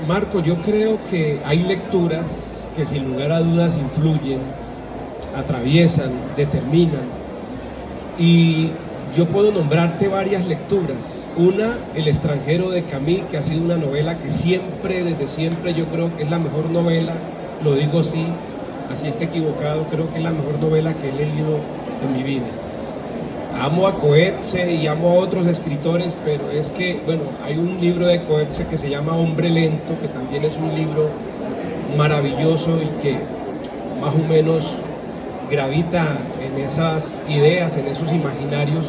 Marco, yo creo que hay lecturas que sin lugar a dudas influyen, atraviesan, determinan. Y yo puedo nombrarte varias lecturas. Una, El extranjero de Camus, que ha sido una novela que siempre, desde siempre, yo creo que es la mejor novela, lo digo así esté equivocado, creo que es la mejor novela que he leído en mi vida. Amo a Coetzee y amo a otros escritores, pero es que, bueno, hay un libro de Coetzee que se llama Hombre Lento, que también es un libro maravilloso y que más o menos gravita en esas ideas, en esos imaginarios.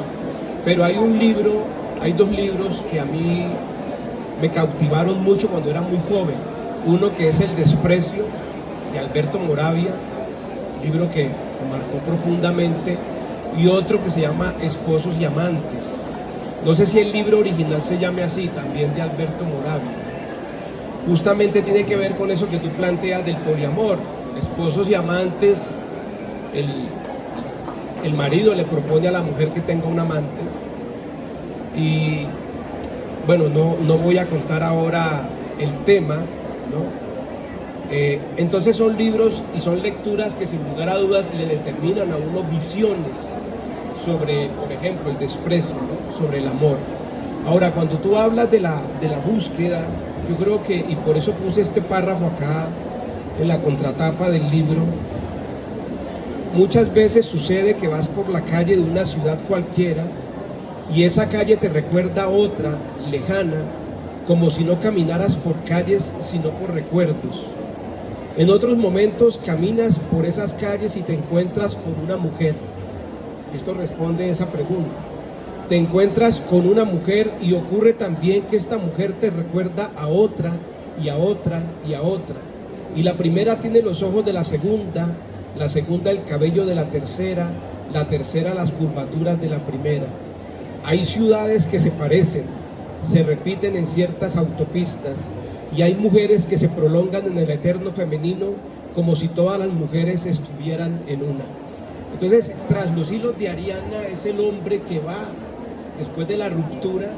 Pero hay dos libros que a mí me cautivaron mucho cuando era muy joven. Uno que es El desprecio, de Alberto Moravia, libro que me marcó profundamente, y otro que se llama Esposos y amantes. No sé si el libro original se llame así, también de Alberto Moravia. Justamente tiene que ver con eso que tú planteas del poliamor. Esposos y amantes, el marido le propone a la mujer que tenga un amante. Y bueno, no voy a contar ahora el tema, ¿no? Entonces son libros y son lecturas que sin lugar a dudas le determinan a uno visiones sobre, por ejemplo, el desprecio, ¿no? Sobre el amor. Ahora, cuando tú hablas de la búsqueda, yo creo que, y por eso puse este párrafo acá en la contratapa del libro, muchas veces sucede que vas por la calle de una ciudad cualquiera y esa calle te recuerda a otra, lejana, como si no caminaras por calles, sino por recuerdos. En otros momentos caminas por esas calles y te encuentras con una mujer. Esto responde a esa pregunta. Te encuentras con una mujer y ocurre también que esta mujer te recuerda a otra y a otra y a otra. Y la primera tiene los ojos de la segunda el cabello de la tercera las curvaturas de la primera. Hay ciudades que se parecen, se repiten en ciertas autopistas, y hay mujeres que se prolongan en el eterno femenino como si todas las mujeres estuvieran en una. Entonces, tras los hilos de Ariana es el hombre que va después de la ruptura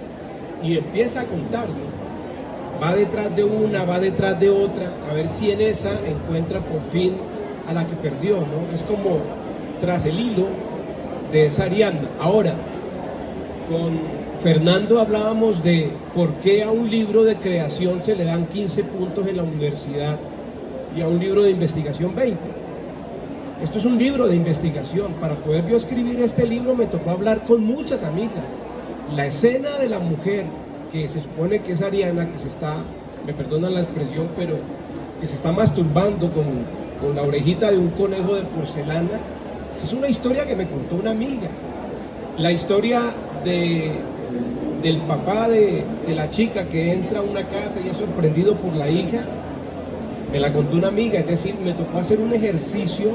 y empieza a contar, ¿no? Va detrás de una, va detrás de otra, a ver si en esa encuentra por fin a la que perdió, ¿no? Es como tras el hilo de esa Ariana. Ahora, con Fernando hablábamos de por qué a un libro de creación se le dan 15 puntos en la universidad y a un libro de investigación 20. Esto es un libro de investigación. Para poder yo escribir este libro me tocó hablar con muchas amigas. La escena de la mujer, que se supone que es Ariana, que se está, me perdonan la expresión, pero que se está masturbando con la orejita de un conejo de porcelana, esa es una historia que me contó una amiga. La historia del papá de la chica que entra a una casa y es sorprendido por la hija, me la contó una amiga. Es decir, me tocó hacer un ejercicio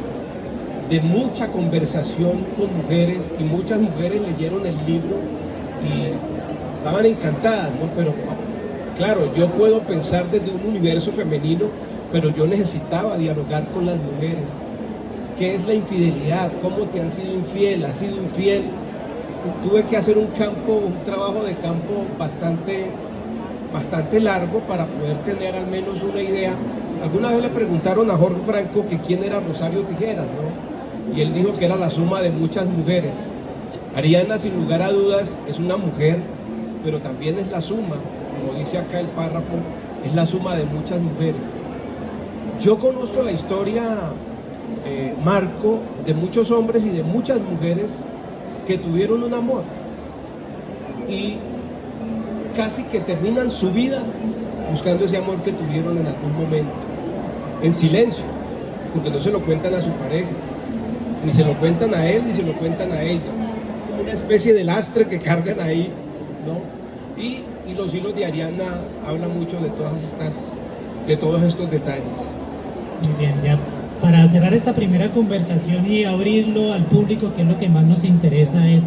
de mucha conversación con mujeres, y muchas mujeres leyeron el libro y estaban encantadas, ¿no? Pero claro, yo puedo pensar desde un universo femenino, pero yo necesitaba dialogar con las mujeres. ¿Qué es la infidelidad? ¿Cómo te han sido infiel? ¿Has sido infiel? Tuve que hacer un trabajo de campo bastante largo para poder tener al menos una idea. Alguna vez le preguntaron a Jorge Franco que quién era Rosario Tijeras, ¿no? Y él dijo que era la suma de muchas mujeres. Ariana, sin lugar a dudas, es una mujer, pero también es la suma, como dice acá el párrafo, es la suma de muchas mujeres. Yo conozco la historia, Marco, de muchos hombres y de muchas mujeres que tuvieron un amor y casi que terminan su vida buscando ese amor que tuvieron en algún momento, en silencio, porque no se lo cuentan a su pareja, ni se lo cuentan a él, ni se lo cuentan a ella. Una especie de lastre que cargan ahí, ¿no? Y los hilos de Ariana hablan mucho de todos estos detalles. Muy bien, ya para cerrar esta primera conversación y abrirlo al público, que es lo que más nos interesa, es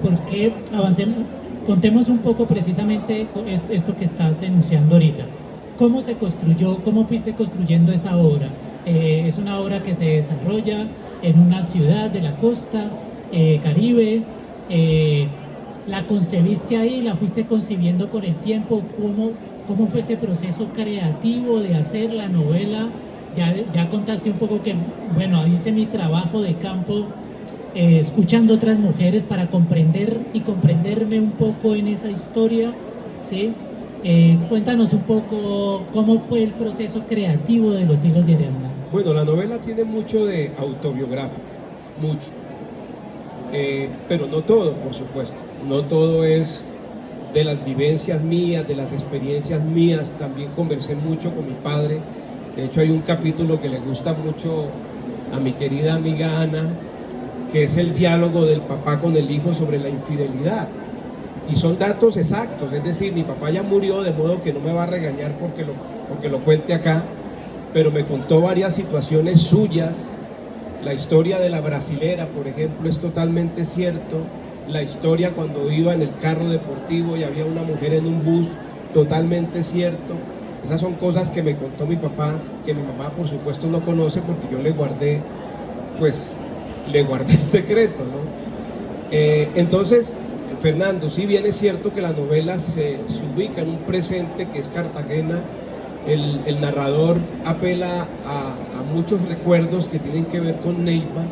por qué avancemos, contemos un poco precisamente esto que estás enunciando ahorita. ¿Cómo se construyó, cómo fuiste construyendo esa obra? Es una obra que se desarrolla en una ciudad de la costa Caribe. ¿La concebiste ahí, la fuiste concibiendo con el tiempo? ¿Cómo fue ese proceso creativo de hacer la novela? Ya contaste un poco que, bueno, hice mi trabajo de campo escuchando otras mujeres para comprender y comprenderme un poco en esa historia, ¿sí? Cuéntanos un poco cómo fue el proceso creativo de Los Hijos de Ariadna. Bueno, la novela tiene mucho de autobiográfico, mucho. Pero no todo, por supuesto. No todo es de las vivencias mías, de las experiencias mías. También conversé mucho con mi padre. De hecho, hay un capítulo que le gusta mucho a mi querida amiga Ana, que es el diálogo del papá con el hijo sobre la infidelidad. Y son datos exactos, es decir, mi papá ya murió, de modo que no me va a regañar porque lo cuente acá, pero me contó varias situaciones suyas. La historia de la brasilera, por ejemplo, es totalmente cierto. La historia cuando iba en el carro deportivo y había una mujer en un bus, totalmente cierto. Esas son cosas que me contó mi papá, que mi mamá por supuesto no conoce porque yo le guardé el secreto, ¿no? Entonces, Fernando, sí bien es cierto que la novela se ubica en un presente que es Cartagena. El narrador apela a muchos recuerdos que tienen que ver con Neiva,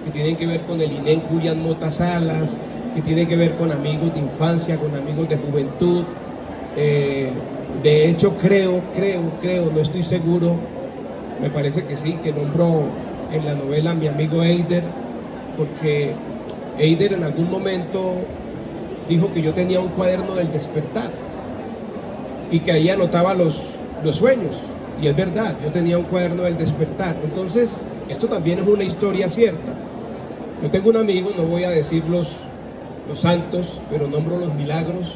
que tienen que ver con el INEN Julián Mota Salas, que tienen que ver con amigos de infancia, con amigos de juventud. De hecho, creo, no estoy seguro, me parece que sí, que nombro en la novela a mi amigo Eider, porque Eider en algún momento dijo que yo tenía un cuaderno del despertar y que ahí anotaba los sueños, y es verdad, yo tenía un cuaderno del despertar. Entonces, esto también es una historia cierta. Yo tengo un amigo, no voy a decir los santos, pero nombro los milagros,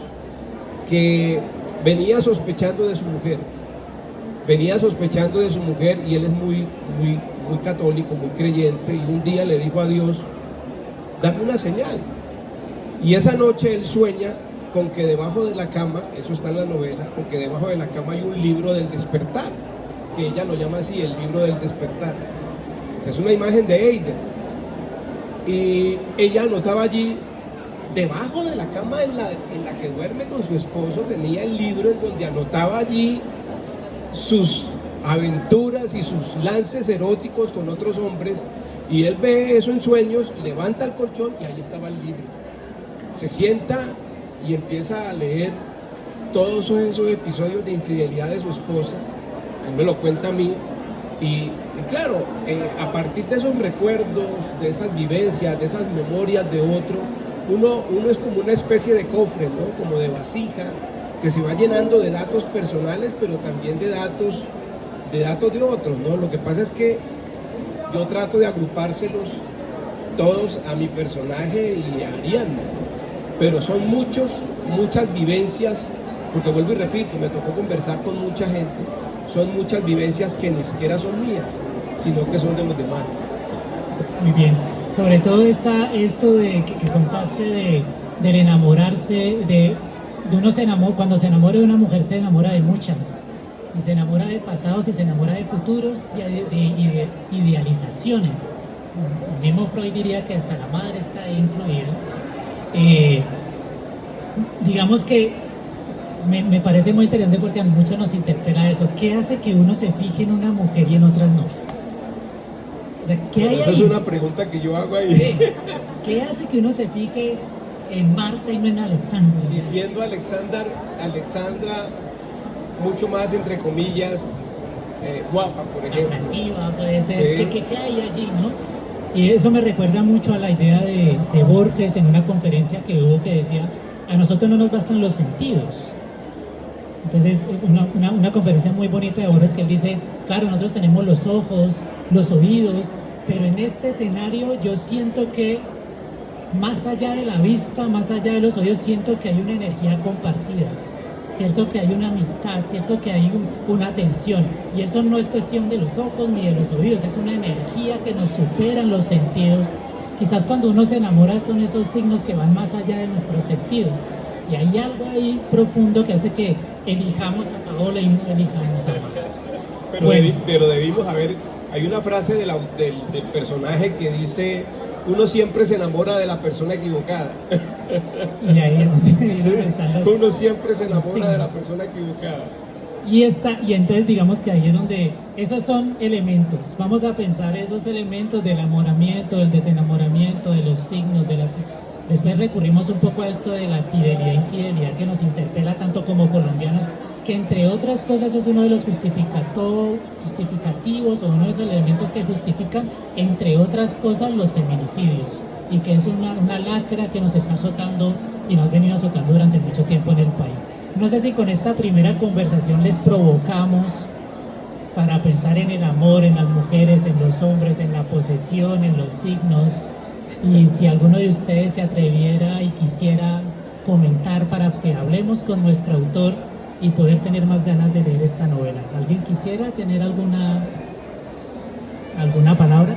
que venía sospechando de su mujer, y él es muy católico, muy creyente, y un día le dijo a Dios, dame una señal. Y esa noche él sueña con que debajo de la cama, eso está en la novela, con que debajo de la cama hay un libro del despertar, que ella lo llama así, el libro del despertar. Esa es una imagen de Eider. Y ella anotaba allí, debajo de la cama en la que duerme con su esposo, tenía el libro en donde anotaba allí sus aventuras y sus lances eróticos con otros hombres, y él ve eso en sueños, levanta el colchón y ahí estaba el libro. Se sienta y empieza a leer todos esos episodios de infidelidad de su esposa. Él me lo cuenta a mí, y claro, a partir de esos recuerdos, de esas vivencias, de esas memorias de otro, uno es como una especie de cofre, ¿no? Como de vasija, que se va llenando de datos personales, pero también de datos de otros, ¿no? Lo que pasa es que yo trato de agrupárselos todos a mi personaje y a Ariadna, pero son muchas vivencias, porque vuelvo y repito, me tocó conversar con mucha gente, son muchas vivencias que ni siquiera son mías, sino que son de los demás. Muy bien, sobre todo esto de que contaste del enamorarse, de uno cuando se enamora de una mujer se enamora de muchas, y se enamora de pasados y se enamora de futuros y de idealizaciones. El mismo Freud diría que hasta la madre está ahí incluida. Digamos que me parece muy interesante porque a muchos nos interpela eso. ¿Qué hace que uno se fije en una mujer y en otras no? ¿Qué hay esa ahí? Es una pregunta que yo hago ahí. Sí. ¿Qué hace que uno se fije en Marta y no en Alexandra? Y siendo Alexandra mucho más, entre comillas, guapa, por ejemplo. Atractiva, puede ser. Sí. ¿Qué hay allí, no? Y eso me recuerda mucho a la idea de Borges en una conferencia que hubo, que decía, a nosotros no nos bastan los sentidos. Entonces, una conferencia muy bonita de Borges, que él dice, claro, nosotros tenemos los ojos, los oídos, pero en este escenario yo siento que más allá de la vista, más allá de los oídos, siento que hay una energía compartida, cierto que hay una amistad, cierto que hay una atención, y eso no es cuestión de los ojos ni de los oídos, es una energía que nos supera los sentidos. Quizás cuando uno se enamora son esos signos que van más allá de nuestros sentidos, y hay algo ahí profundo que hace que elijamos a Paola y no elijamos a Marta. Pero debimos haber, hay una frase del personaje que dice, uno siempre se enamora de la persona equivocada. Y ahí es donde Sí, están los uno siempre se enamora signos. de la persona equivocada. Y entonces digamos que ahí es donde esos son elementos. Vamos a pensar esos elementos del enamoramiento, del desenamoramiento, de los signos, después recurrimos un poco a esto de la fidelidad e infidelidad que nos interpela tanto como colombianos, que entre otras cosas es uno de los justificativos o uno de esos elementos que justifican, entre otras cosas, los feminicidios, y que es una lacra que nos está azotando y nos ha venido azotando durante mucho tiempo en el país. No sé si con esta primera conversación les provocamos para pensar en el amor, en las mujeres, en los hombres, en la posesión, en los signos, y si alguno de ustedes se atreviera y quisiera comentar para que hablemos con nuestro autor y poder tener más ganas de leer esta novela. ¿Alguien quisiera tener alguna palabra?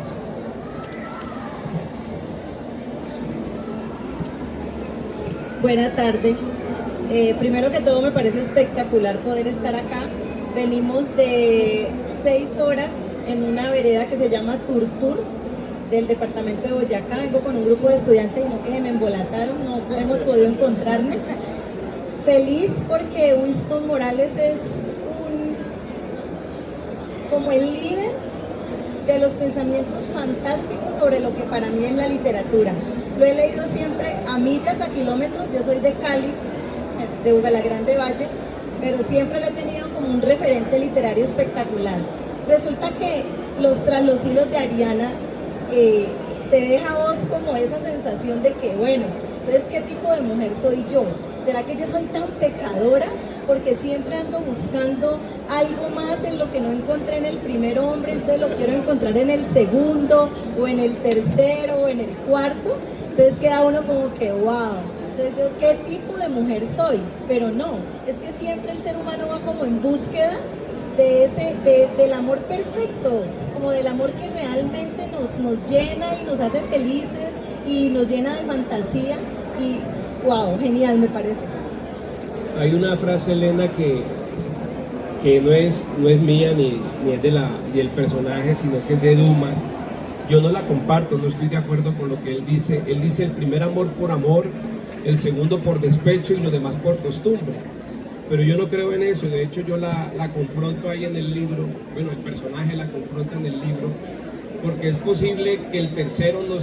Buena tarde. Primero que todo me parece espectacular poder estar acá. Venimos de 6 horas en una vereda que se llama Turtur del departamento de Boyacá. Vengo con un grupo de estudiantes y no que me embolataron, no hemos podido encontrarnos. Feliz porque Winston Morales es como el líder de los pensamientos fantásticos sobre lo que para mí es la literatura. Lo he leído siempre a millas, a kilómetros. Yo soy de Cali, de Ugalagrande Valle, pero siempre lo he tenido como un referente literario espectacular. Resulta que tras los hilos de Ariana te deja a vos como esa sensación de que, bueno, entonces, ¿qué tipo de mujer soy yo? ¿Será que yo soy tan pecadora? Porque siempre ando buscando algo más en lo que no encontré en el primer hombre, entonces lo quiero encontrar en el segundo, o en el tercero, o en el cuarto. Entonces queda uno como que, wow, entonces yo, ¿qué tipo de mujer soy? Pero no, es que siempre el ser humano va como en búsqueda del amor perfecto, como del amor que realmente nos llena y nos hace felices y nos llena de fantasía. Y wow, genial me parece. Hay una frase, Elena, que no es mía ni es del personaje, sino que es de Dumas. Yo no la comparto, no estoy de acuerdo con lo que él dice. Él dice el primer amor por amor, el segundo por despecho y lo demás por costumbre. Pero yo no creo en eso, de hecho yo la confronto ahí en el libro, bueno, el personaje la confronta en el libro, porque es posible que el tercero no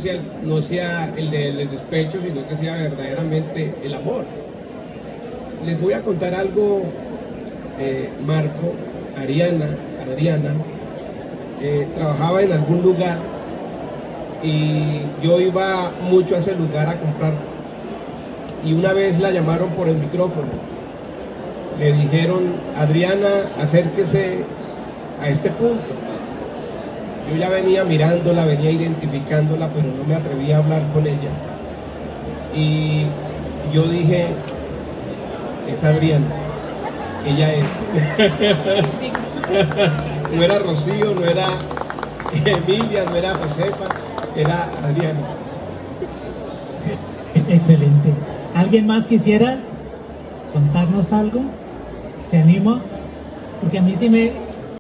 sea el del despecho, sino que sea verdaderamente el amor. Les voy a contar algo, Marco, Adriana, trabajaba en algún lugar y yo iba mucho a ese lugar a comprar, y una vez la llamaron por el micrófono. Le dijeron, Adriana, acérquese a este punto. Yo ya venía mirándola, venía identificándola, pero no me atrevía a hablar con ella. Y yo dije, es Adriana, ella es. No era Rocío, no era Emilia, no era Josefa, era Adriana. Excelente. ¿Alguien más quisiera contarnos algo? ¿Se anima? Porque a mí sí